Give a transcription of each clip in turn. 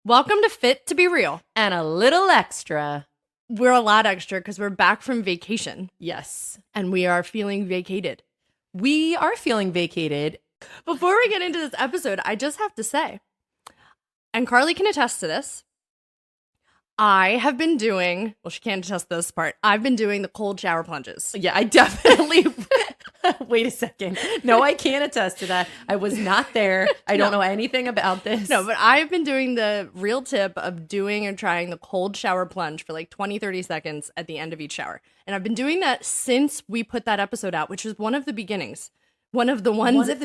Welcome to Fit to Be Real. And a little extra. We're a lot extra because we're back from vacation Yes. and we are feeling vacated. We are feeling vacated. Before we get into this episode, I just have to say, and Carly can attest to this, I have been doing, well, she can't attest to this part, I've been doing the cold shower plunges. Yeah, I definitely. Wait a second. No, I can't attest to that. I was not there. I don't know anything about this. No, but I've been doing the real tip of doing and trying the cold shower plunge for like 20, 30 seconds at the end of each shower. And I've been doing that since we put that episode out, which was one of the beginnings. One of the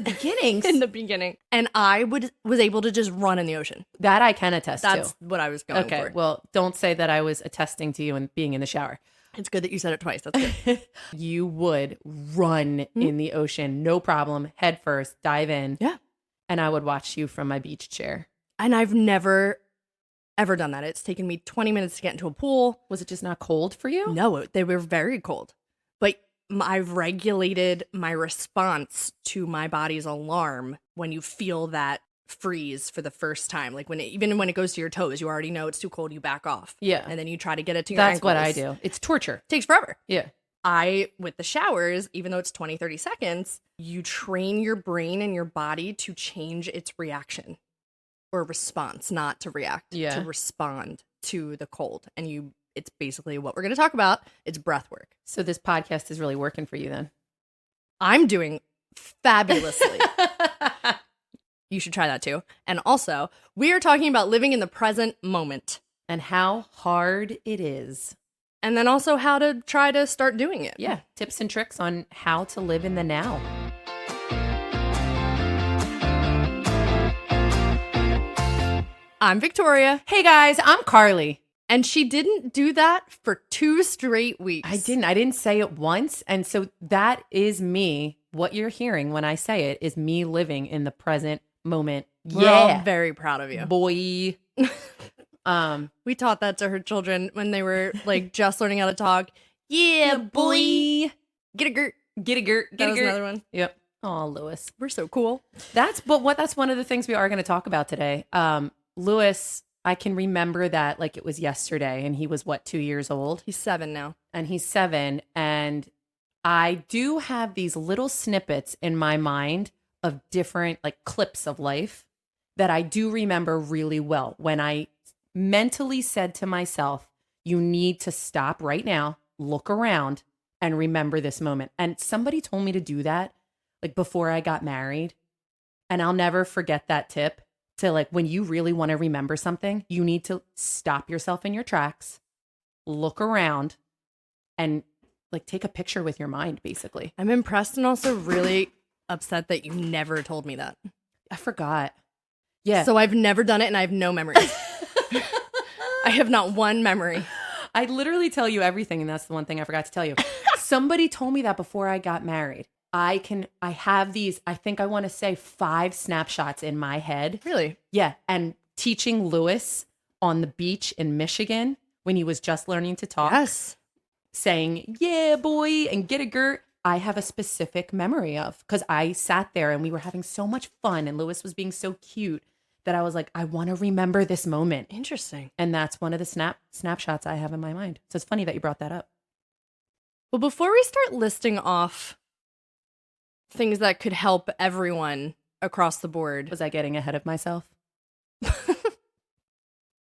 beginnings. In the beginning. And I was able to just run in the ocean. That I can attest That's to. what I was going for. Okay, well, don't say that I was attesting to you and being in the shower. It's good that you said it twice. That's good. You would run in the ocean, no problem, head first, dive in. Yeah. And I would watch you from my beach chair. And I've never, ever done that. It's taken me 20 minutes to get into a pool. Was it just not cold for you? No, they were very cold. But I've regulated my response to my body's alarm when you feel that freeze for the first time. Like even when it goes to your toes, you already know it's too cold, you back off. Yeah. And then you try to get it to your That's ankles. what I do. It's torture. Takes forever. Yeah. With the showers, even though it's 20, 30 seconds, you train your brain and your body to change its reaction or response, not to react, to respond to the cold. And it's basically what we're going to talk about. It's breath work. So this podcast is really working for you then? I'm doing fabulously. You should try that too. And also, we are talking about living in the present moment. And how hard it is. And then also how to try to start doing it. Yeah, tips and tricks on how to live in the now. I'm Victoria. Hey guys, I'm Carly. And she didn't do that for 2 straight weeks. I didn't say it once. And so that is me. What you're hearing when I say it is me living in the present moment. We're all very proud of you. Boy. We taught that to her children when they were like just learning how to talk. Yeah, boy. Get a gert. Get a gert. That was another one. Yep. Oh, Lewis. We're so cool. That's one of the things we are going to talk about today. Lewis, I can remember that like it was yesterday, and he was 2 years old? He's 7 now. And he's 7, and I do have these little snippets in my mind of different like clips of life that I do remember really well when I mentally said to myself, you need to stop right now, look around, and remember this moment. And somebody told me to do that like before I got married. And I'll never forget that tip to like, when you really want to remember something, you need to stop yourself in your tracks, look around, and like take a picture with your mind, basically. I'm impressed and also really upset that you never told me that. I forgot. Yeah. So I've never done it and I have no memories. I have not one memory. I literally tell you everything, and that's the one thing I forgot to tell you. Somebody told me that before I got married. I have these, I think I want to say 5 snapshots in my head. Really? Yeah. And teaching Lewis on the beach in Michigan when he was just learning to talk. Yes. Saying, yeah, boy, and get a gert. I have a specific memory of, because I sat there and we were having so much fun and Lewis was being so cute that I was like, I want to remember this moment. Interesting. And that's one of the snapshots I have in my mind. So it's funny that you brought that up. Well, before we start listing off things that could help everyone across the board. Was I getting ahead of myself?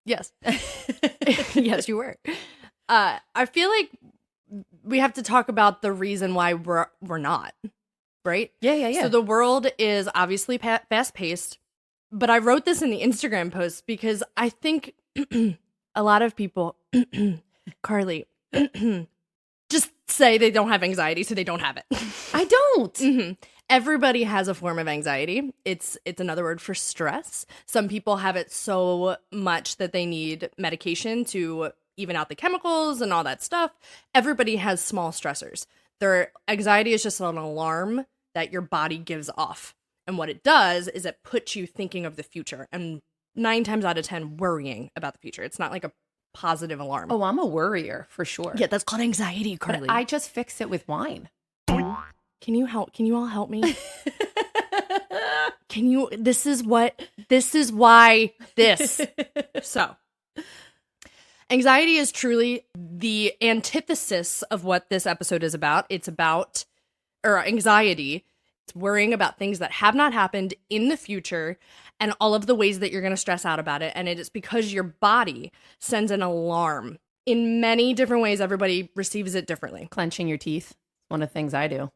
Yes. Yes, you were. I feel like we have to talk about the reason why we're not, right? Yeah. So the world is obviously fast-paced, but I wrote this in the Instagram post because I think a lot of people, Carly, just say they don't have anxiety, so they don't have it. I don't. Mm-hmm. Everybody has a form of anxiety. It's another word for stress. Some people have it so much that they need medication to even out the chemicals and all that stuff. Everybody has small stressors. Their anxiety is just an alarm that your body gives off. And what it does is it puts you thinking of the future and 9 times out of 10 worrying about the future. It's not like a positive alarm. Oh, I'm a worrier for sure. Yeah, that's called anxiety, Carly. But I just fix it with wine. Can you all help me? this is why this. So, anxiety is truly the antithesis of what this episode is about. It's about, or anxiety, it's worrying about things that have not happened in the future and all of the ways that you're going to stress out about it. And it is because your body sends an alarm in many different ways. Everybody receives it differently. Clenching your teeth, one of the things I do.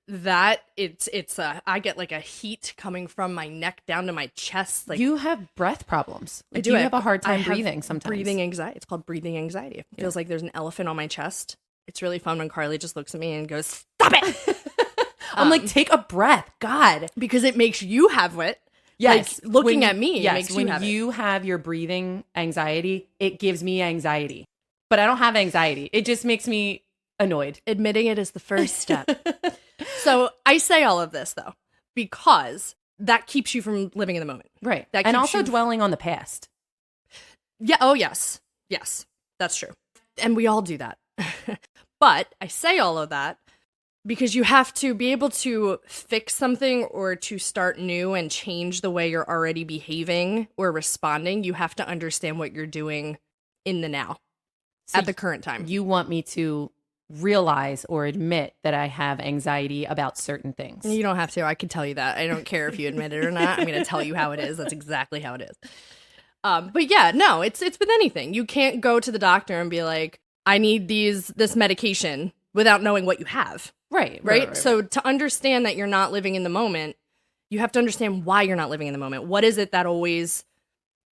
That I get like a heat coming from my neck down to my chest. Like, you have breath problems. I Like, do. you I have a hard I time have breathing sometimes. Breathing anxiety. It's called breathing anxiety. It feels like there's an elephant on my chest. It's really fun when Carly just looks at me and goes, "Stop it!" I'm like, take a breath. God. Because it makes you have it. Yes. Like, looking When- at me, yes, it makes when you have it. you have your breathing anxiety, it gives me anxiety. But I don't have anxiety. It just makes me annoyed. Admitting it is the first step. So I say all of this, though, because that keeps you from living in the moment. Right. That And keeps also you- dwelling on the past. Yeah. Oh, yes. Yes. That's true. And we all do that. But I say all of that because you have to be able to fix something or to start new and change the way you're already behaving or responding. You have to understand what you're doing in the now So at the current time. you want me to realize or admit that I have anxiety about certain things. You don't have to. I can tell you that. I don't care if you admit it or not. I'm going to tell you how it is. That's exactly how it is. But yeah, no, it's with anything. You can't go to the doctor and be like, I need this medication without knowing what you have. Right? So to understand that you're not living in the moment, you have to understand why you're not living in the moment. What is it that always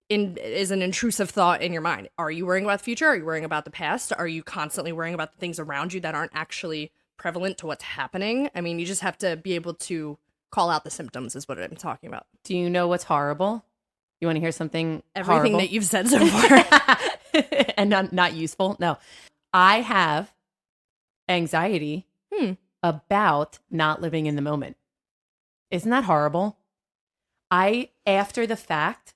is an intrusive thought in your mind? Are you worrying about the future? Are you worrying about the past? Are you constantly worrying about the things around you that aren't actually prevalent to what's happening? I mean, you just have to be able to call out the symptoms is what I'm talking about. Do you know what's horrible? You want to hear something Everything horrible? that you've said so far. And not useful? No. I have anxiety about not living in the moment. Isn't that horrible? I, after the fact,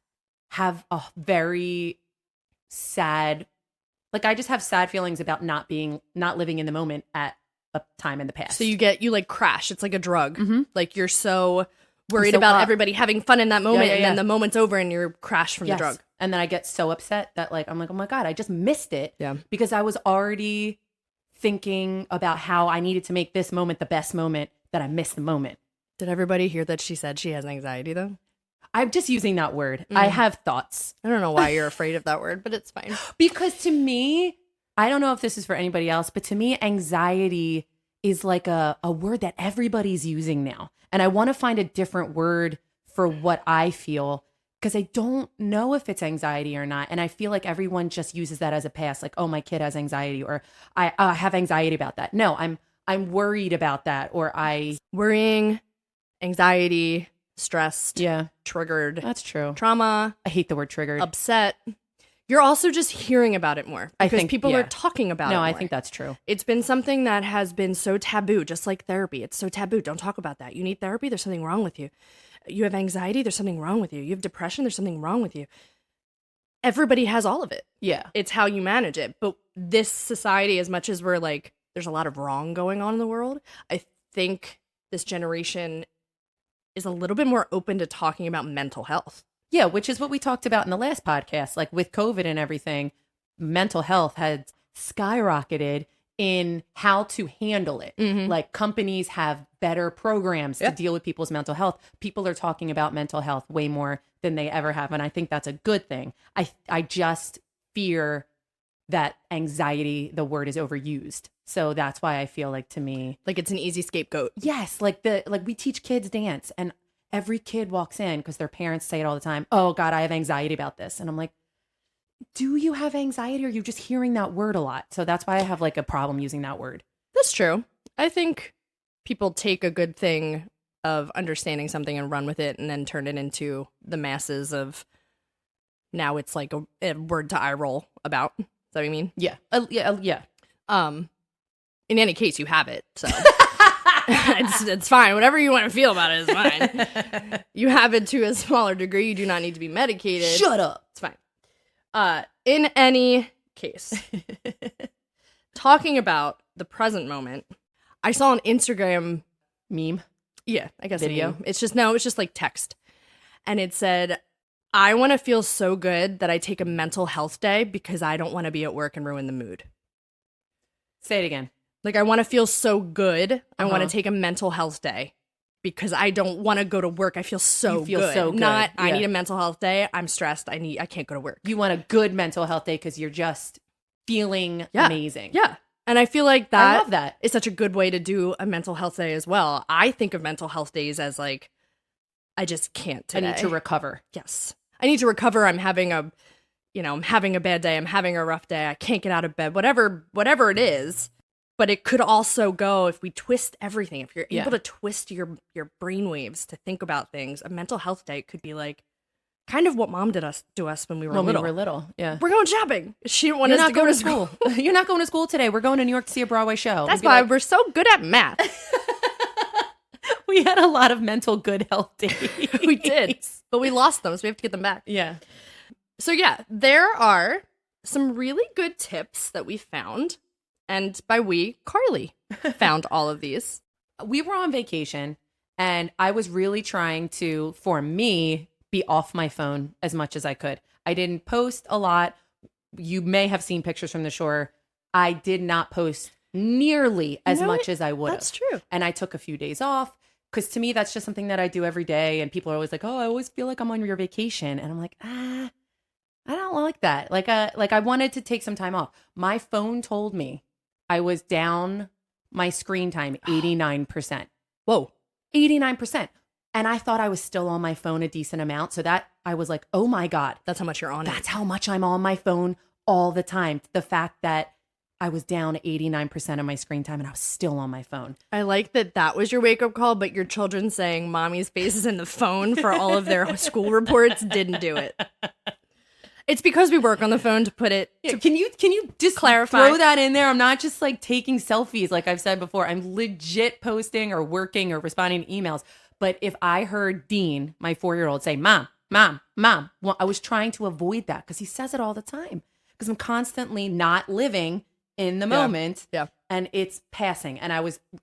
have a very sad, like I just have sad feelings about not living in the moment at a time in the past. So you like crash. It's like a drug. Mhm. Like you're so worried so about up. everybody having fun in that moment, yeah, and then yeah. the moment's over and you're crashed from Yes. the drug. And then I get so upset that I'm like, oh my God, I just missed it. Yeah. Because I was already thinking about how I needed to make this moment the best moment that I missed the moment. Did everybody hear that she said she has anxiety though? I'm just using that word. I have thoughts. I don't know why you're afraid of that word, but it's fine. Because to me, I don't know if this is for anybody else, but to me, anxiety is like a word that everybody's using now. And I want to find a different word for what I feel because I don't know if it's anxiety or not. And I feel like everyone just uses that as a pass, like, oh, my kid has anxiety, or I have anxiety about that. No, I'm worried about that, or Worrying, anxiety, stressed, yeah, triggered, that's true. trauma, I hate the word triggered. upset. You're also just hearing about it more I because think, people yeah. are talking about it No, more. I think that's true. It's been something that has been so taboo, just like therapy. It's so taboo. Don't talk about that. You need therapy. There's something wrong with you. You have anxiety. There's something wrong with you. You have depression. There's something wrong with you. Everybody has all of it. Yeah. It's how you manage it. But this society, as much as we're like, there's a lot of wrong going on in the world, I think this generation is a little bit more open to talking about mental health. Yeah, which is what we talked about in the last podcast. Like with COVID and everything, mental health had skyrocketed in how to handle it. Like companies have better programs to deal with people's mental health. People are talking about mental health way more than they ever have. And I think that's a good thing. I just fear that anxiety, the word, is overused. So that's why I feel like, to me, Like it's an easy scapegoat. yes, like we teach kids dance, and every kid walks in because their parents say it all the time. Oh God, I have anxiety about this. And I'm like, do you have anxiety, or are you just hearing that word a lot? So that's why I have like a problem using that word. That's true. I think people take a good thing of understanding something and run with it and then turn it into the masses of now it's like a word to eye roll about. Is that what you mean? Yeah. Yeah. In any case, you have it. So it's fine. Whatever you want to feel about it is fine. You have it to a smaller degree. You do not need to be medicated. Shut up. It's fine. In any case, talking about the present moment, I saw an Instagram. Meme. Yeah, I guess Video? a meme. It's just like text. and it said, I want to feel so good that I take a mental health day because I don't want to be at work and ruin the mood. Say it again. Like, I want to feel so good. I want Uh-huh. to take a mental health day because I don't want to go to work. I feel so You feel good. so good. Not, I Yeah. need a mental health day. I'm stressed. I can't go to work. You want a good mental health day because you're just feeling Yeah. amazing. Yeah. And I feel like I that love that. is such a good way to do a mental health day as well. I think of mental health days as like, I just can't today. I need to recover. Yes. I need to recover. I'm having a bad day. I'm having a rough day. I can't get out of bed. Whatever it is. But it could also go, if we twist everything, if you're Yeah. able to twist your brainwaves to think about things, a mental health day could be like kind of what mom did to us when we were When little. we were little. Yeah. We're going shopping. She didn't want You're us not to go going to to school. You're not going to school today. We're going to New York to see a Broadway show. That's We'd be why like, we're so good at math. we had a lot of mental good health days. We did, but we lost them, so we have to get them back. Yeah. So yeah, there are some really good tips that we found. And by we, Carly found all of these. We were on vacation and I was really trying to, for me, be off my phone as much as I could. I didn't post a lot. You may have seen pictures from the shore. I did not post nearly as much as I would have. That's true. And I took a few days off because to me, that's just something that I do every day. And people are always like, oh, I always feel like I'm on your vacation. And I'm like, I don't like that. Like I wanted to take some time off. My phone told me I was down my screen time 89%. Whoa. 89%. And I thought I was still on my phone a decent amount. So that I was like, oh my God, That's how much you're on it. that's how much I'm on my phone all the time. The fact that I was down 89% of my screen time and I was still on my phone. I like that was your wake-up call, but your children saying mommy's face is in the phone for all of their school reports didn't do it. It's because we work on the phone to put it Yeah, can you just clarify. throw that in there? I'm not just like taking selfies like I've said before. I'm legit posting or working or responding to emails. But if I heard Dean, my 4-year-old, say, Mom, well, I was trying to avoid that because he says it all the time because I'm constantly not living in the moment. Yeah. And it's passing. And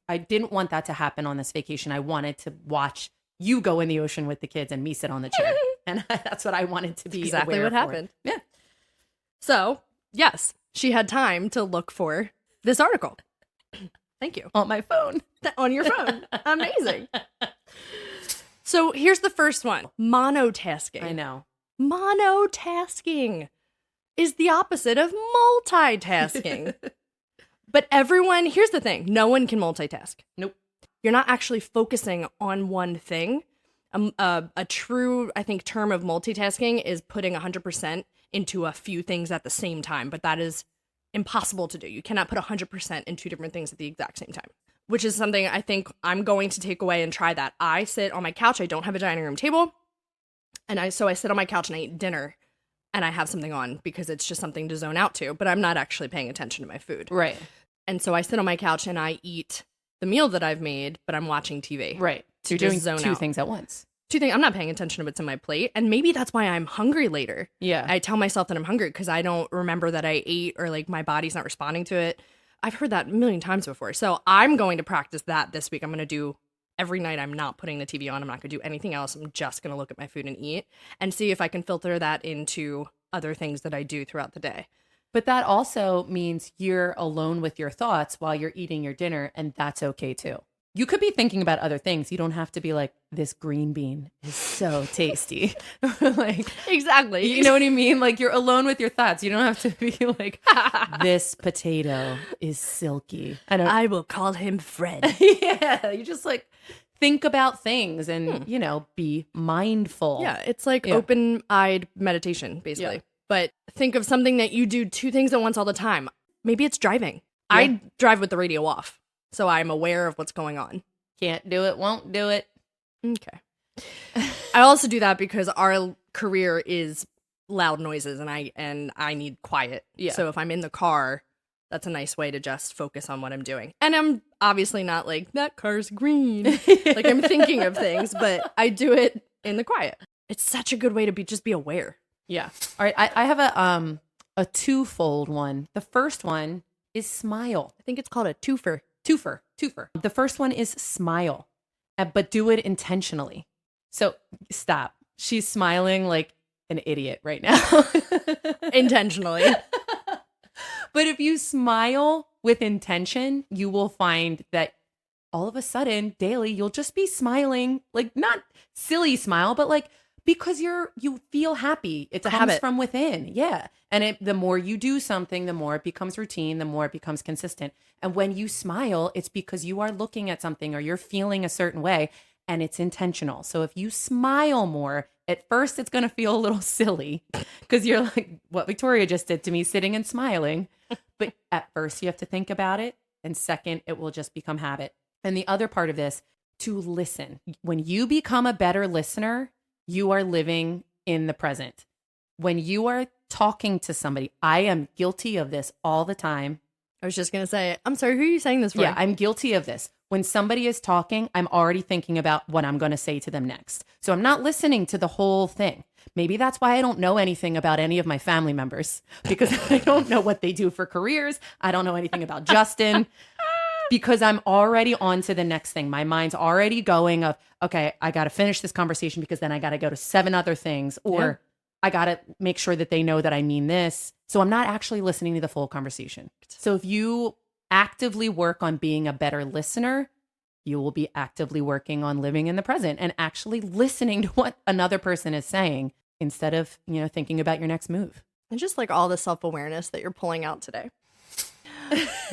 I didn't want that to happen on this vacation. I wanted to watch you go in the ocean with the kids and me sit on the chair. And that's what I wanted to be exactly aware what for. happened. Yeah. So, yes, she had time to look for this article. Thank you. On my phone. On your phone. Amazing. So here's the first one. Monotasking. I know. Monotasking is the opposite of multitasking. But here's the thing, no one can multitask. Nope. You're not actually focusing on one thing. A true, I think, term of multitasking is putting 100% into a few things at the same time, but that is impossible to do. You cannot put 100% in two different things at the exact same time, which is something I think I'm going to take away and try that. I sit on my couch. I don't have a dining room table. So I sit on my couch and I eat dinner and I have something on because it's just something to zone out to, but I'm not actually paying attention to my food. Right. And so I sit on my couch and I eat the meal that I've made, but I'm watching TV. Right. To You're just doing zone two out. things at once. Two things. I'm not paying attention to what's in my plate. And maybe that's why I'm hungry later. Yeah. I tell myself that I'm hungry because I don't remember that I ate or like my body's not responding to it. I've heard that a million times before. So I'm going to practice that this week. I'm going to do every night. I'm not putting the TV on. I'm not going to do anything else. I'm just going to look at my food and eat and see if I can filter that into other things that I do throughout the day. But that also means you're alone with your thoughts while you're eating your dinner, and that's okay too. You could be thinking about other things. You don't have to be like, this green bean is so tasty. Like, Exactly. you know what I mean? Like, you're alone with your thoughts. You don't have to be like, this potato is silky. I will call him Fred. Yeah. You just like think about things and, be mindful. Yeah, it's like Yeah. open-eyed meditation, basically. Yeah. But think of something that you do two things at once all the time. Maybe it's driving. Yeah. I drive with the radio off, so I'm aware of what's going on. Can't do it, won't do it. Okay. I also do that because our career is loud noises, and I need quiet. Yeah. So if I'm in the car, that's a nice way to just focus on what I'm doing. And I'm obviously not like, that car's green. Like I'm thinking of things, but I do it in the quiet. It's such a good way to be aware. Yeah. All right. I have a twofold one. The first one is smile. I think it's called a twofer. Twofer. The first one is smile, but do it intentionally. So stop She's smiling like an idiot right now. Intentionally. But if you smile with intention, you will find that all of a sudden, daily, you'll just be smiling, like not silly smile, but like because you feel happy. It a comes habit. from within. Yeah. And the more you do something, the more it becomes routine, the more it becomes consistent. And when you smile, it's because you are looking at something or you're feeling a certain way and it's intentional. So if you smile more, at first it's going to feel a little silly because you're like what Victoria just did to me, sitting and smiling. But at first you have to think about it. And second, it will just become habit. And the other part of this, to listen. When you become a better listener, you are living in the present. When you are talking to somebody, I am guilty of this all the time. I was just going to say, I'm sorry, who are you saying this for? Yeah, I'm guilty of this. When somebody is talking, I'm already thinking about what I'm going to say to them next. So I'm not listening to the whole thing. Maybe that's why I don't know anything about any of my family members, because I don't know what they do for careers. I don't know anything about Justin because I'm already on to the next thing. My mind's already going of, okay, I got to finish this conversation because then I got to go to 7 other things, or I got to make sure that they know that I mean this. So I'm not actually listening to the full conversation. So if you actively work on being a better listener, you will be actively working on living in the present and actually listening to what another person is saying instead of, thinking about your next move. And just like all the self-awareness that you're pulling out today.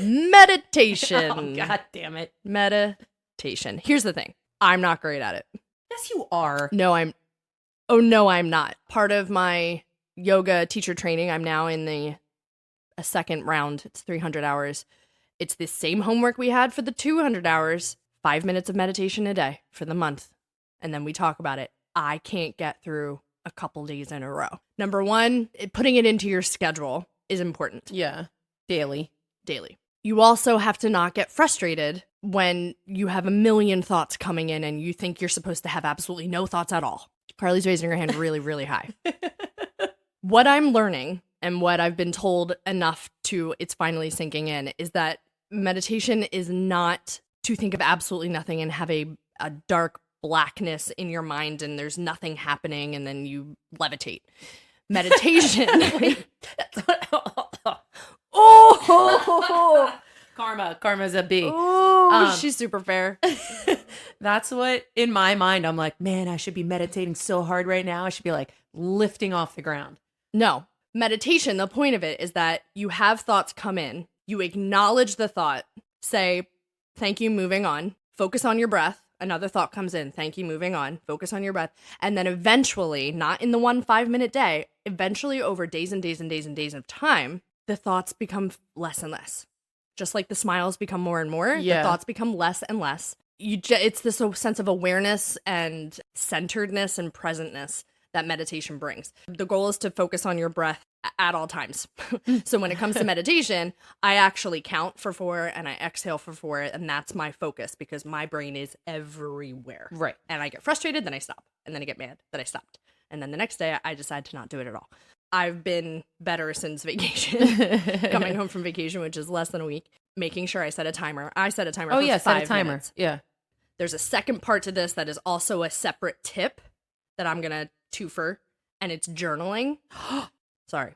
Meditation. Oh, God damn it. Meditation. Here's the thing. I'm not great at it. Yes, you are. No, I'm not. Part of my yoga teacher training, I'm now in a second round. It's 300 hours. It's the same homework we had for the 200 hours, 5 minutes of meditation a day for the month. And then we talk about it. I can't get through a couple days in a row. Number one, putting it into your schedule is important. Yeah. Daily. You also have to not get frustrated when you have a million thoughts coming in and you think you're supposed to have absolutely no thoughts at all. Carly's raising her hand really, really high. What I'm learning and what I've been told enough to it's finally sinking in is that meditation is not to think of absolutely nothing and have a dark blackness in your mind and there's nothing happening and then you levitate. Meditation. Oh, Karma's a B. Oh, she's super fair. That's what, in my mind, I'm like, man, I should be meditating so hard right now. I should be like lifting off the ground. No. Meditation, the point of it is that you have thoughts come in, you acknowledge the thought, say, thank you, moving on, focus on your breath. Another thought comes in, thank you, moving on, focus on your breath. And then eventually, not in the 1 5-minute day, eventually over days and days and days and days of time, the thoughts become less and less. Just like the smiles become more and more, the thoughts become less and less. It's this sense of awareness and centeredness and presentness that meditation brings. The goal is to focus on your breath at all times. So when it comes to meditation, I actually count for 4 and I exhale for 4, and that's my focus because my brain is everywhere. Right. And I get frustrated, then I stop. And then I get mad that I stopped. And then the next day, I decide to not do it at all. I've been better since vacation, coming home from vacation, which is less than a week, making sure I set a timer. I set a timer for 5 minutes. Set a timer. Minutes. Yeah. There's a second part to this that is also a separate tip that I'm going to twofer, and it's journaling. Sorry.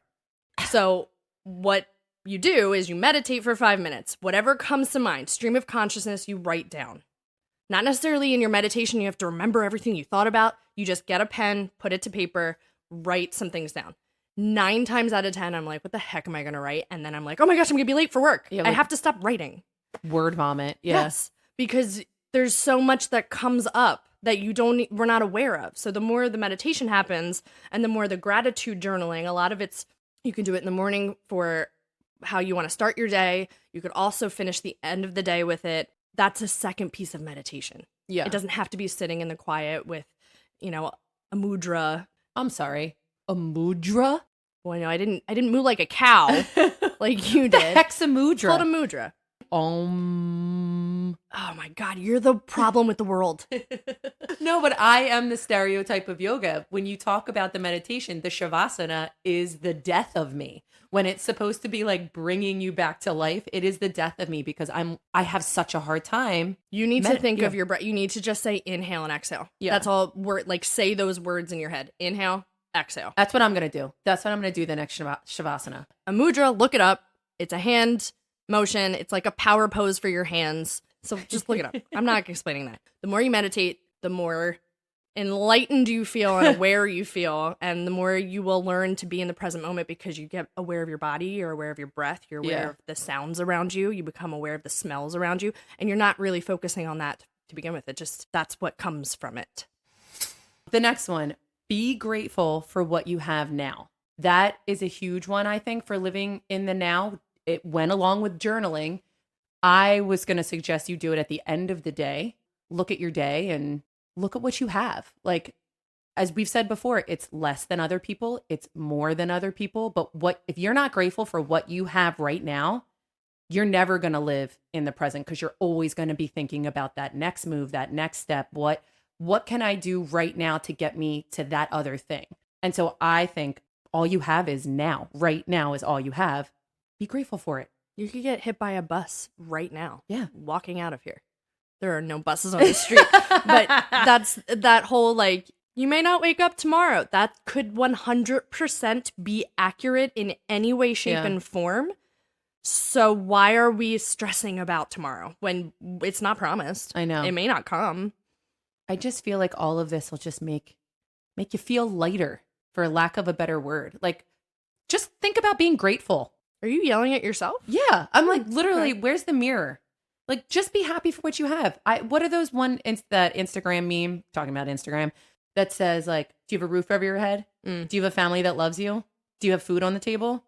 So what you do is you meditate for 5 minutes. Whatever comes to mind, stream of consciousness, you write down. Not necessarily in your meditation, you have to remember everything you thought about. You just get a pen, put it to paper, write some things down. 9 times out of 10, I'm like, what the heck am I going to write? And then I'm like, oh my gosh, I'm going to be late for work. Yeah, I have to stop writing. Word vomit. Yeah. Yes, because there's so much that comes up that we're not aware of. So the more the meditation happens and the more the gratitude journaling, a lot of it's, you can do it in the morning for how you want to start your day. You could also finish the end of the day with it. That's a second piece of meditation. Yeah. It doesn't have to be sitting in the quiet with, a mudra. I'm sorry. A mudra? Well, I didn't moo like a cow like you did. The heck's a mudra? It's called a mudra. Oh my God, you're the problem with the world. No, but I am the stereotype of yoga. When you talk about the meditation, the Shavasana is the death of me. When it's supposed to be like bringing you back to life, it is the death of me because I have such a hard time. You need to think of your breath. You need to just say inhale and exhale. Yeah. That's all. Like say those words in your head. Inhale, exhale. That's what I'm going to do. That's what I'm going to do the next Shavasana. A mudra, look it up. It's a hand motion. It's like a power pose for your hands. So just look it up. I'm not explaining that. The more you meditate, the more enlightened you feel and aware you feel, and the more you will learn to be in the present moment because you get aware of your body, you're aware of your breath, you're aware of the sounds around you, you become aware of the smells around you, and you're not really focusing on that to begin with. It just, that's what comes from it. The next one, be grateful for what you have now. That is a huge one, I think, for living in the now. It went along with journaling. I was going to suggest you do it at the end of the day. Look at your day and look at what you have. Like, as we've said before, it's less than other people. It's more than other people. But if you're not grateful for what you have right now, you're never going to live in the present because you're always going to be thinking about that next move, that next step. What can I do right now to get me to that other thing? And so I think all you have is now. Right now is all you have. Be grateful for it. You could get hit by a bus right now. Yeah. Walking out of here. There are no buses on the street. But that's that whole, like, you may not wake up tomorrow. That could 100% be accurate in any way, shape, and form. So why are we stressing about tomorrow when it's not promised? I know. It may not come. I just feel like all of this will just make you feel lighter, for lack of a better word. Like, just think about being grateful. Are you yelling at yourself? Yeah. I'm like, literally, where's the mirror? Like, just be happy for what you have. What are those that Instagram meme, talking about Instagram, that says, like, do you have a roof over your head? Do you have a family that loves you? Do you have food on the table?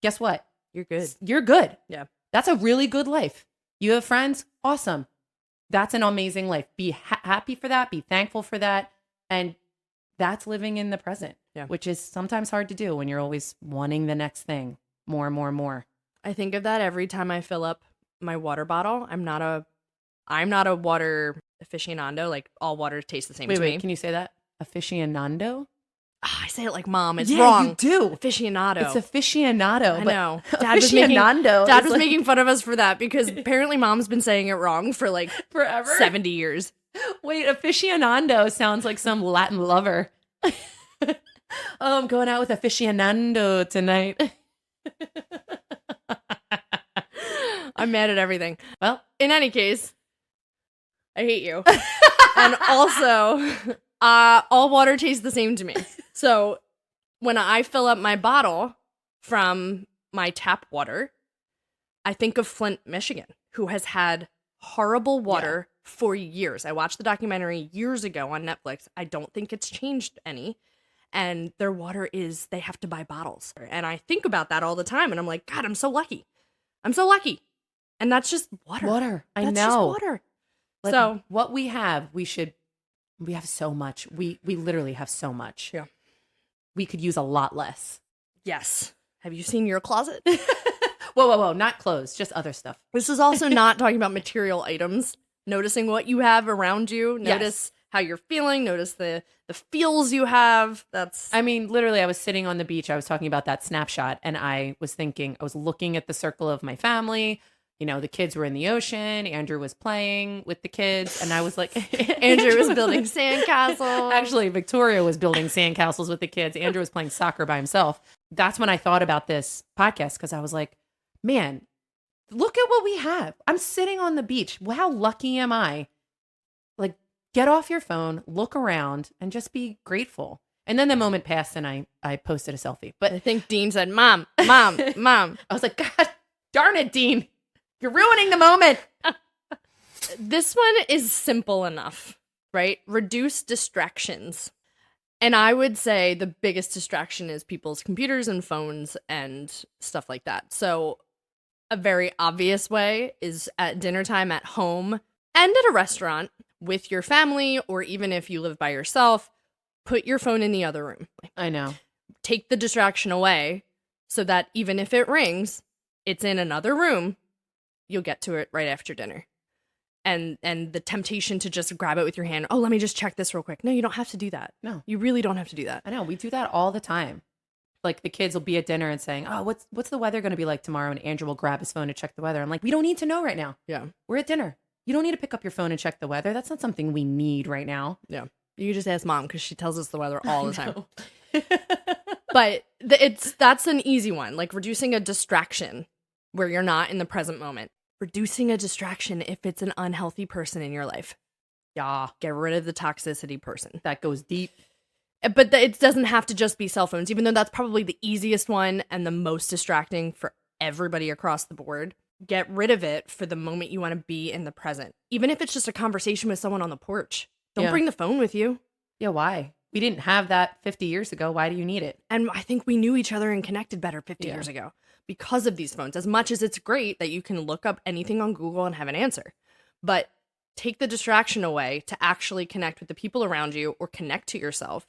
Guess what? You're good. You're good. Yeah. That's a really good life. You have friends? Awesome. That's an amazing life. Be happy for that. Be thankful for that. And that's living in the present, which is sometimes hard to do when you're always wanting the next thing. More and more and more. I think of that every time I fill up my water bottle. I'm not a water aficionado. Like, all water tastes the same to me. Wait, can you say that? Aficionado? Oh, I say it like mom. It's wrong. You do. Aficionado. It's aficionado. I know. Dad was making fun of us for that because apparently mom's been saying it wrong for like forever. 70 years. Wait, aficionado sounds like some Latin lover. Oh, I'm going out with aficionado tonight. I'm mad at everything. Well, in any case, I hate you. And also, all water tastes the same to me. So when I fill up my bottle from my tap water, I think of Flint, Michigan, who has had horrible water for years. I watched the documentary years ago on Netflix. I don't think it's changed any. And their water they have to buy bottles. And I think about that all the time. And I'm like, God, I'm so lucky. I'm so lucky. And that's just water. I know. That's just water. Like, so what we have, we have so much. We literally have so much. Yeah. We could use a lot less. Yes. Have you seen your closet? Whoa. Not clothes, just other stuff. This is also not talking about material items. Noticing what you have around you. Notice how you're feeling. Notice the feels you have. I mean, literally, I was sitting on the beach. I was talking about that snapshot, and I was looking at the circle of my family. You know, the kids were in the ocean. Andrew was playing with the kids, and I was like, Andrew was building sandcastles. Actually, Victoria was building sandcastles with the kids. Andrew was playing soccer by himself. That's when I thought about this podcast, because I was like, man, look at what we have. I'm sitting on the beach. Well, how lucky am I? Like, get off your phone, look around, and just be grateful. And then the moment passed, and I posted a selfie. But I think Dean said, Mom. I was like, God darn it, Dean. You're ruining the moment. This one is simple enough, right? Reduce distractions. And I would say the biggest distraction is people's computers and phones and stuff like that. So a very obvious way is at dinner time at home and at a restaurant with your family, or even if you live by yourself, put your phone in the other room. I know. Take the distraction away so that even if it rings, it's in another room. You'll get to it right after dinner. and the temptation to just grab it with your hand. Oh, let me just check this real quick. No, you don't have to do that. No. You really don't have to do that. I know. We do that all the time. Like the kids will be at dinner and saying, oh, what's the weather going to be like tomorrow? And Andrew will grab his phone to check the weather. I'm like, we don't need to know right now. Yeah. We're at dinner. You don't need to pick up your phone and check the weather. That's not something we need right now. Yeah. You just ask mom because she tells us the weather all the time. But that's an easy one. Like reducing a distraction where you're not in the present moment. Reducing a distraction if it's an unhealthy person in your life. Yeah. Get rid of the toxicity person. That goes deep. But it doesn't have to just be cell phones, even though that's probably the easiest one and the most distracting for everybody across the board. Get rid of it for the moment you want to be in the present. Even if it's just a conversation with someone on the porch. Don't bring the phone with you. Yeah, why? We didn't have that 50 years ago. Why do you need it? And I think we knew each other and connected better 50 years ago because of these phones. As much as it's great that you can look up anything on Google and have an answer. But take the distraction away to actually connect with the people around you or connect to yourself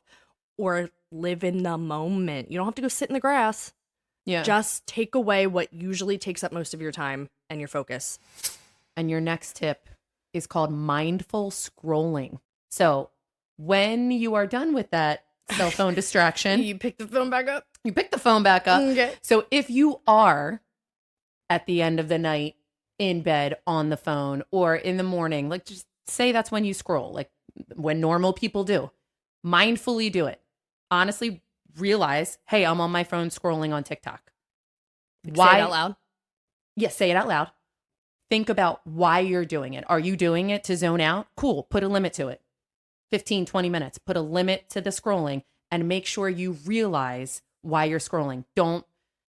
or live in the moment. You don't have to go sit in the grass. Yeah. Just take away what usually takes up most of your time and your focus. And your next tip is called mindful scrolling. So when you are done with that cell phone distraction, You pick the phone back up. you pick the phone back up. Okay. So if you are at the end of the night in bed on the phone or in the morning, like just say that's when you scroll, like when normal people do, mindfully do it. Honestly, realize, hey, I'm on my phone scrolling on TikTok. Say it out loud. Yes, say it out loud. Think about why you're doing it. Are you doing it to zone out? Cool. Put a limit to it. 15, 20 minutes. Put a limit to the scrolling and make sure you realize why you're scrolling.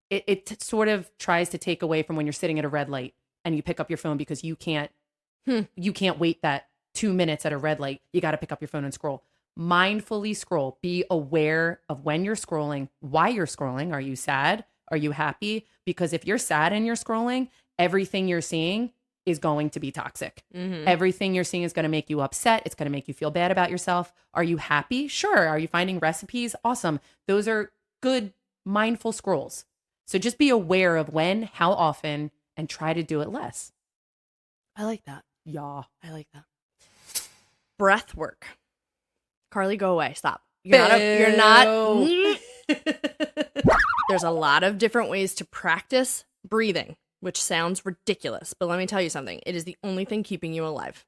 It sort of tries to take away from when you're sitting at a red light and you pick up your phone because you can't wait that 2 minutes at a red light. You got to pick up your phone and scroll. Mindfully scroll. Be aware of when you're scrolling, why you're scrolling. Are you sad? Are you happy? Because if you're sad and you're scrolling, everything you're seeing is going to be toxic. Mm-hmm. Everything you're seeing is going to make you upset. It's going to make you feel bad about yourself. Are you happy? Sure. Are you finding recipes? Awesome. Those are good, mindful scrolls. So just be aware of when, how often, and try to do it less. I like that. Yeah. I like that. Breath work. Carly, go away. Stop. You're not. There's a lot of different ways to practice breathing, which sounds ridiculous, but let me tell you something. It is the only thing keeping you alive.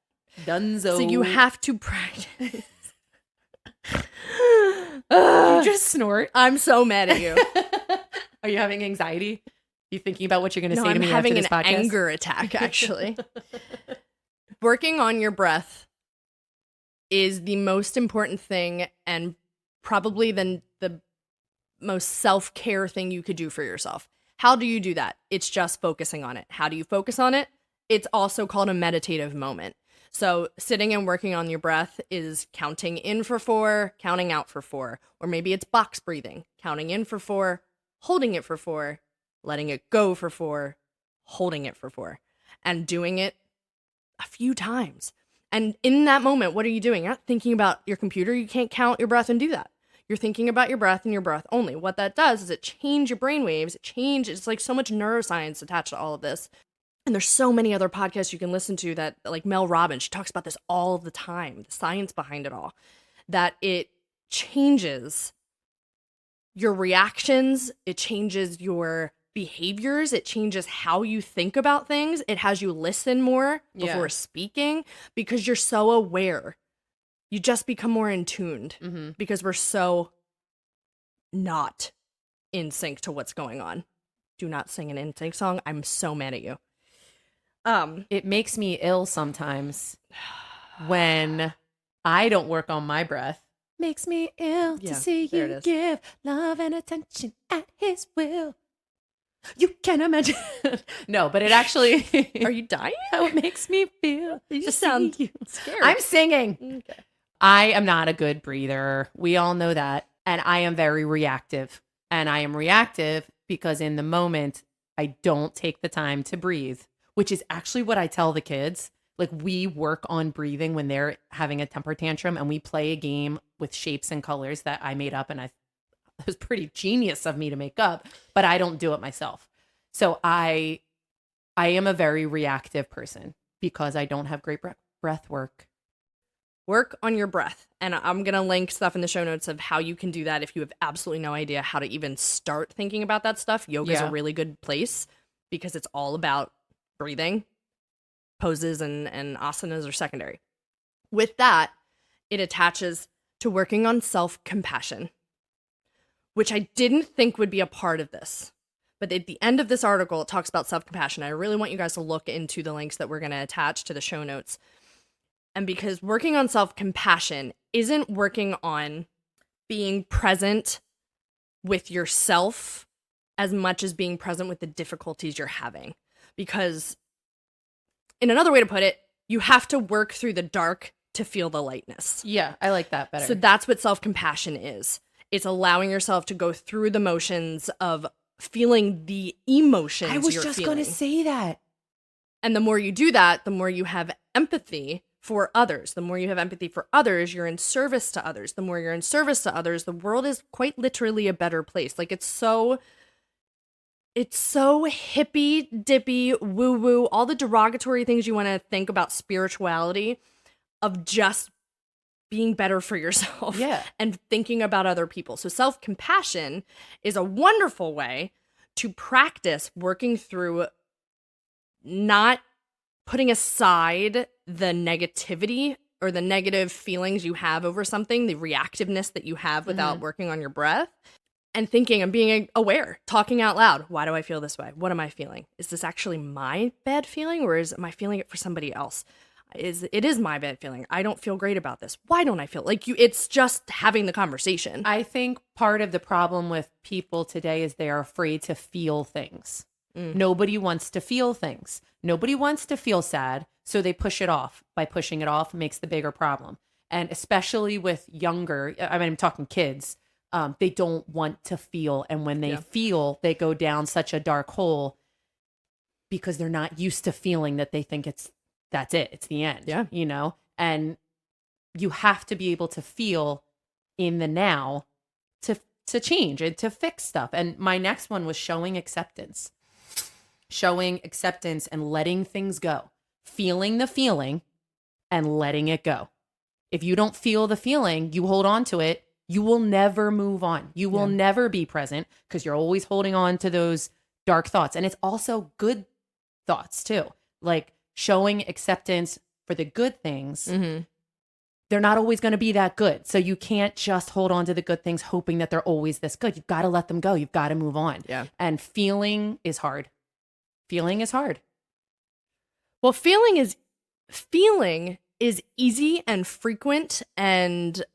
Dunzo. So you have to practice. You just snort. I'm so mad at you. Are you having anxiety? You thinking about what you're going to No, say to I'm me having after this an podcast? anger attack, actually. Working on your breath is the most important thing and probably the most self-care thing you could do for yourself. How do you do that? It's just focusing on it. How do you focus on it? It's also called a meditative moment. So sitting and working on your breath is counting in for 4, counting out for 4. Or maybe it's box breathing, counting in for 4, holding it for 4, letting it go for 4, holding it for 4, and doing it a few times. And in that moment, what are you doing? You're not thinking about your computer. You can't count your breath and do that. You're thinking about your breath and your breath only. What that does is it changes your brain waves. It's like so much neuroscience attached to all of this. And there's so many other podcasts you can listen to that, like Mel Robbins, she talks about this all the time, the science behind it all, that it changes your reactions, it changes your behaviors, it changes how you think about things. It has you listen more before speaking because you're so aware. You just become more in tuned because we're so not in sync to what's going on. Do not sing an in sync song. I'm so mad at you. It makes me ill sometimes when I don't work on my breath. Makes me ill to see you give love and attention at his will. You can imagine. No, but it actually. Are you dying? How it makes me feel. You just sound scared. I'm singing. Okay. I am not a good breather. We all know that. And I am very reactive. And I am reactive because in the moment, I don't take the time to breathe, which is actually what I tell the kids. Like we work on breathing when they're having a temper tantrum and we play a game with shapes and colors that I made up. And it was pretty genius of me to make up, but I don't do it myself. So I am a very reactive person. because I don't have great breath work. Work on your breath. And I'm going to link stuff in the show notes of how you can do that if you have absolutely no idea how to even start thinking about that stuff. Yoga is Yeah. a really good place because it's all about breathing. Poses and asanas are secondary. With that, it attaches to working on self-compassion, which I didn't think would be a part of this. But at the end of this article, it talks about self-compassion. I really want you guys to look into the links that we're going to attach to the show notes. And because working on self-compassion isn't working on being present with yourself as much as being present with the difficulties you're having. Because in another way to put it, you have to work through the dark to feel the lightness. Yeah, I like that better. So that's what self-compassion is. It's allowing yourself to go through the motions of feeling the emotions I was you're just feeling. going to say that. And the more you do that, the more you have empathy for others. The more you have empathy for others, you're in service to others. The more you're in service to others, the world is quite literally a better place. Like it's so hippy dippy, woo woo, all the derogatory things you want to think about spirituality of just being better for yourself Yeah. and thinking about other people. So self-compassion is a wonderful way to practice working through not putting aside the negativity or the negative feelings you have over something, the reactiveness that you have without working on your breath, and thinking and being aware, talking out loud. Why do I feel this way? What am I feeling? Is this actually my bad feeling, or am I feeling it for somebody else? It is my bad feeling. I don't feel great about this. Why don't I feel like you? It's just having the conversation. I think part of the problem with people today is they are afraid to feel things. Nobody wants to feel things. Nobody wants to feel sad, so they push it off. By pushing it off makes the bigger problem. And especially with younger, I mean, I'm talking kids, they don't want to feel. And when they feel, they go down such a dark hole because they're not used to feeling that they think that's it. It's the end. Yeah. You know, and you have to be able to feel in the now to change and to fix stuff. And my next one was showing acceptance and letting things go, feeling the feeling and letting it go. If you don't feel the feeling, you hold on to it, you will never move on. You will never be present because you're always holding on to those dark thoughts. And it's also good thoughts too, like showing acceptance for the good things. They're not always going to be that good. So you can't just hold on to the good things hoping that they're always this good. You've got to let them go. You've got to move on. Yeah. And feeling is hard. Feeling is hard. Well, feeling is easy and frequent and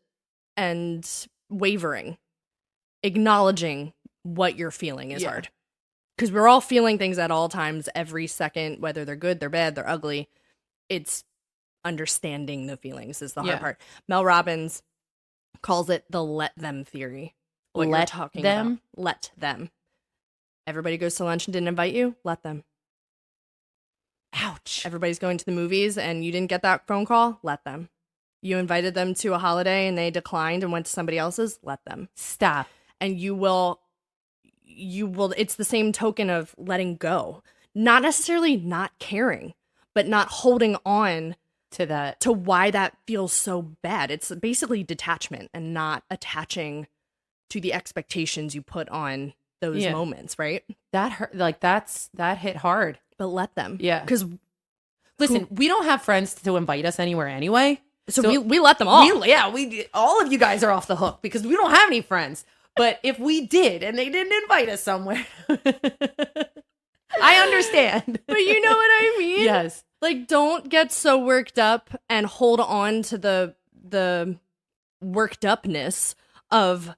wavering. Acknowledging what you're feeling is hard. Because we're all feeling things at all times, every second, whether they're good, they're bad, they're ugly. It's understanding the feelings is the hard part. Mel Robbins calls it the let them theory. What you're talking about. Let them. Everybody goes to lunch and didn't invite you? Let them. Ouch. Everybody's going to the movies and you didn't get that phone call? Let them. You invited them to a holiday and they declined and went to somebody else's? Let them. Stop. And you will, it's the same token of letting go. Not necessarily not caring, but not holding on to why that feels so bad. It's basically detachment and not attaching to the expectations you put on those moments, right? That hurt. Like that hit hard. But let them. Yeah. Because listen, we don't have friends to invite us anywhere anyway. So we let them all. All of you guys are off the hook because we don't have any friends. But if we did and they didn't invite us somewhere, I understand. But you know what I mean? Yes. Like, don't get so worked up and hold on to the worked upness of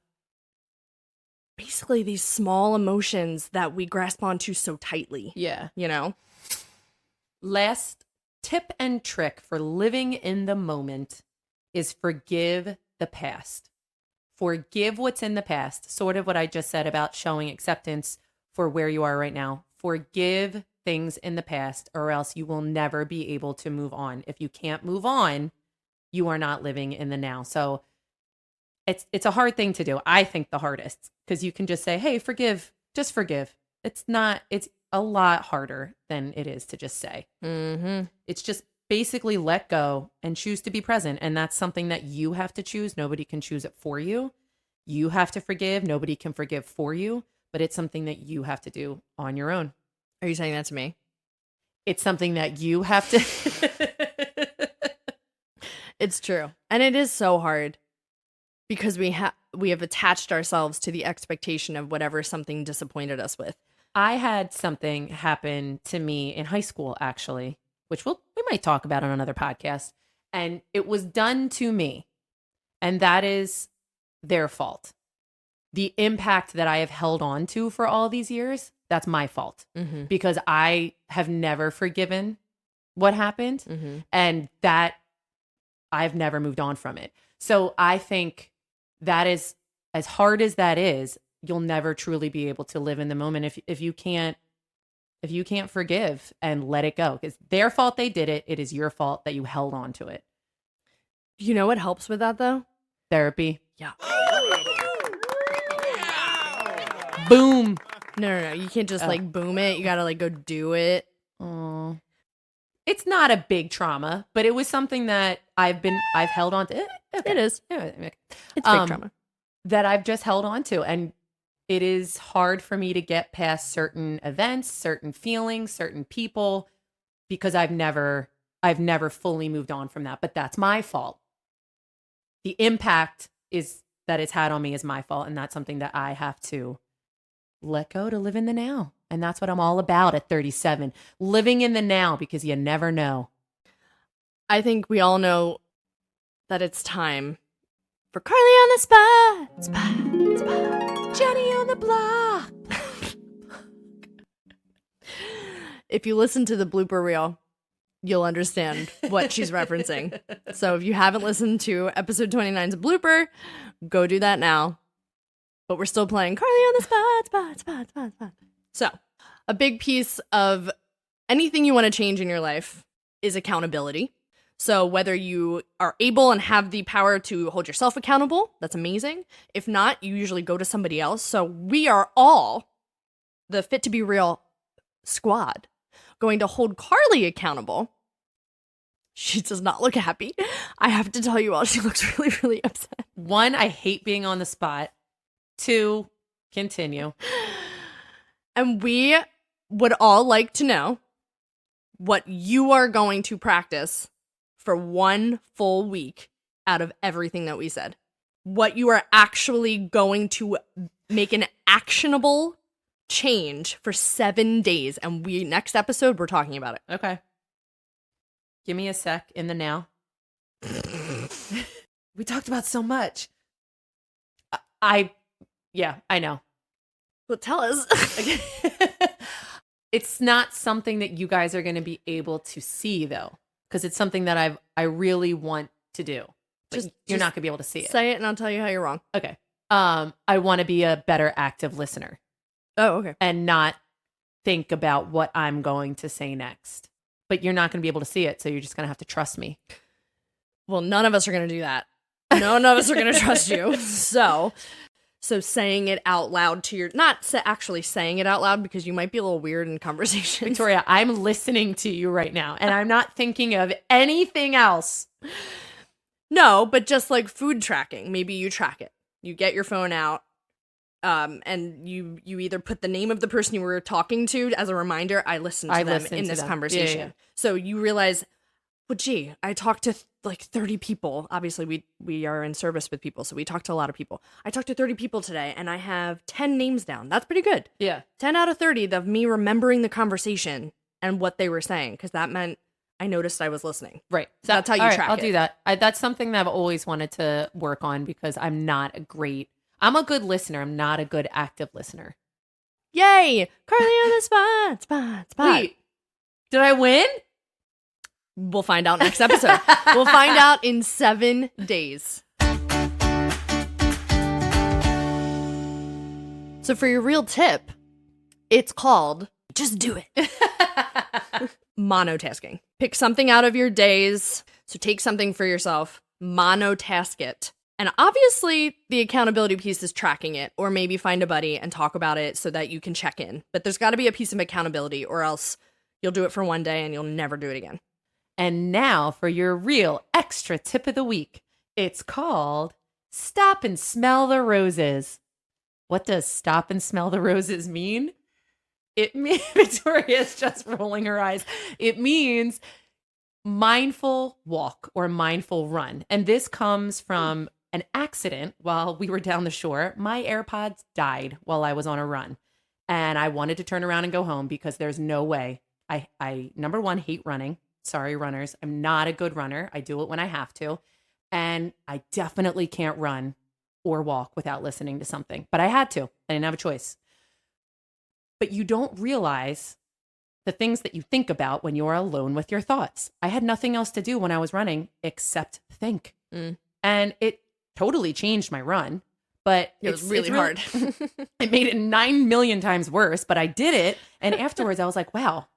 basically these small emotions that we grasp onto so tightly. Yeah. You know? Last tip and trick for living in the moment is forgive the past. Forgive what's in the past. Sort of what I just said about showing acceptance for where you are right now. Forgive things in the past or else you will never be able to move on. If you can't move on, you are not living in the now. So it's a hard thing to do. I think the hardest because you can just say, hey, forgive, just forgive. It's a lot harder than it is to just say. Mm-hmm. It's just basically let go and choose to be present. And that's something that you have to choose. Nobody can choose it for you. You have to forgive. Nobody can forgive for you, but it's something that you have to do on your own. Are you saying that to me? It's something that you have to. It's true. And it is so hard because we have attached ourselves to the expectation of whatever something disappointed us with. I had something happen to me in high school, actually, which we might talk about on another podcast. And it was done to me. And that is their fault. The impact that I have held on to for all these years, that's my fault. Mm-hmm. Because I have never forgiven what happened. Mm-hmm. And that I've never moved on from it. So I think that is, as hard as that is, you'll never truly be able to live in the moment if you can't forgive and let it go. It's their fault they did it. It is your fault that you held on to it. You know what helps with that though? Therapy. Yeah. Boom. No. You can't just like boom it. You gotta like go do it. Oh. It's not a big trauma, but it was something that I've held on to. Okay. It is. Okay. It's big trauma. That I've just held on to. And it is hard for me to get past certain events, certain feelings, certain people, because I've never fully moved on from that. But that's my fault. The impact that it's had on me is my fault. And that's something that I have to let go to live in the now. And that's what I'm all about at 37. Living in the now, because you never know. I think we all know that it's time for Carly on the spot. Jenny on the block. If you listen to the blooper reel, you'll understand what she's referencing. So if you haven't listened to episode 29's blooper, go do that now. But we're still playing Carly on the spot. So a big piece of anything you want to change in your life is accountability. So whether you are able and have the power to hold yourself accountable, that's amazing. If not, you usually go to somebody else. So we are all the Fit to Be Real squad going to hold Carly accountable. She does not look happy. I have to tell you all, she looks really, really upset. 1, I hate being on the spot. 2, continue. And we would all like to know what you are going to practice for 1 full week out of everything that we said. What you are actually going to make an actionable change for 7 days. And next episode, we're talking about it. Okay. Give me a sec in the now. We talked about so much. Yeah, I know. Well, tell us. It's not something that you guys are going to be able to see, though, because it's something that I really want to do. But you're not going to be able to see it. Say it and I'll tell you how you're wrong. Okay. I want to be a better active listener. Oh, okay. And not think about what I'm going to say next. But you're not going to be able to see it, so you're just going to have to trust me. Well, none of us are going to do that. None of us are going to trust you. So saying it out loud to actually saying it out loud, because you might be a little weird in conversation. Victoria, I'm listening to you right now, and I'm not thinking of anything else. No, but just like food tracking. Maybe you track it. You get your phone out, and you either put the name of the person you were talking to as a reminder. I listened to them in this conversation. Yeah. So you realize, well, gee, I talked to like 30 people. Obviously, we are in service with people, so we talk to a lot of people. I talked to 30 people today, and I have 10 names down. That's pretty good. Yeah. 10 out of 30 of me remembering the conversation and what they were saying, because that meant I noticed I was listening. Right. So that's how you track it. I'll do that. That's something that I've always wanted to work on, because I'm a good listener. I'm not a good active listener. Yay! Carly on the spot. Wait, did I win? We'll find out next episode. We'll find out in 7 days. So for your real tip, it's called just do it. Monotasking. Pick something out of your days. So take something for yourself, monotask it, And obviously, the accountability piece is tracking it, or maybe find a buddy and talk about it so that you can check in. But there's got to be a piece of accountability, or else you'll do it for one day and you'll never do it again. And now for your real extra tip of the week. It's called Stop and Smell the Roses. What does stop and smell the roses mean? It means, Victoria's just rolling her eyes. It means mindful walk or mindful run. And this comes from an accident while we were down the shore. My AirPods died while I was on a run. And I wanted to turn around and go home because there's no way. I number one, hate running. Sorry, runners. I'm not a good runner. I do it when I have to. And I definitely can't run or walk without listening to something. But I had to. I didn't have a choice. But you don't realize the things that you think about when you're alone with your thoughts. I had nothing else to do when I was running except think. And it totally changed my run. But it was really hard. It made it 9 million times worse, but I did it. And afterwards I was like, wow,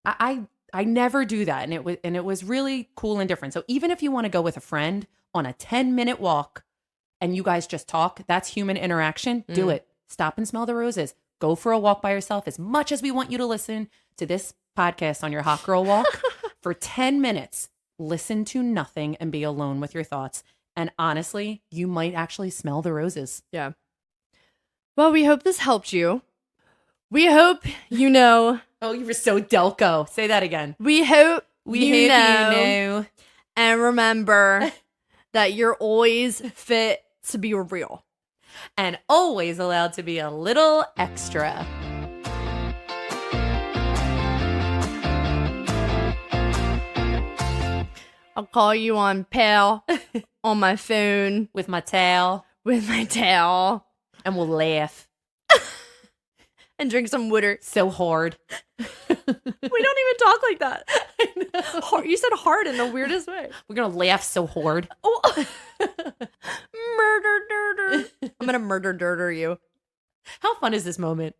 I never do that. And it was really cool and different. So even if you want to go with a friend on a 10-minute walk and you guys just talk, that's human interaction. Do it. Stop and smell the roses. Go for a walk by yourself. As much as we want you to listen to this podcast on your hot girl walk, for 10 minutes, listen to nothing and be alone with your thoughts. And honestly, you might actually smell the roses. Yeah. Well, we hope this helped you. We hope you know. Oh, you were so Delco. Say that again. We hope you know. And remember that you're always fit to be real. And always allowed to be a little extra. I'll call you on pal on my phone with my towel. And we'll laugh. And drink some water. So hard. We don't even talk like that. You said hard in the weirdest way. We're going to laugh so hard. Oh. Murder. I'm going to murder you. How fun is this moment?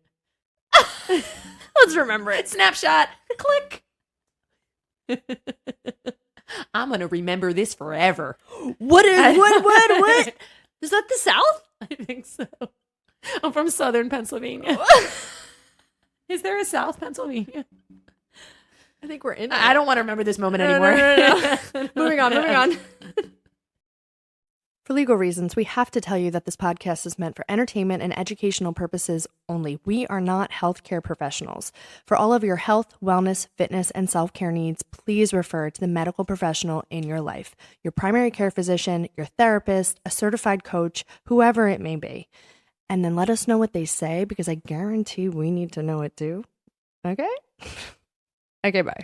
Let's remember it. Snapshot. Click. I'm going to remember this forever. What? Is that the South? I think so. I'm from Southern Pennsylvania. Is there a South Pennsylvania? I think we're in it. I don't want to remember this moment anymore. No. Moving on. For legal reasons, we have to tell you that this podcast is meant for entertainment and educational purposes only. We are not healthcare professionals. For all of your health, wellness, fitness, and self-care needs, please refer to the medical professional in your life. Your primary care physician, your therapist, a certified coach, whoever it may be. And then let us know what they say, because I guarantee we need to know it too. Okay? Okay, bye.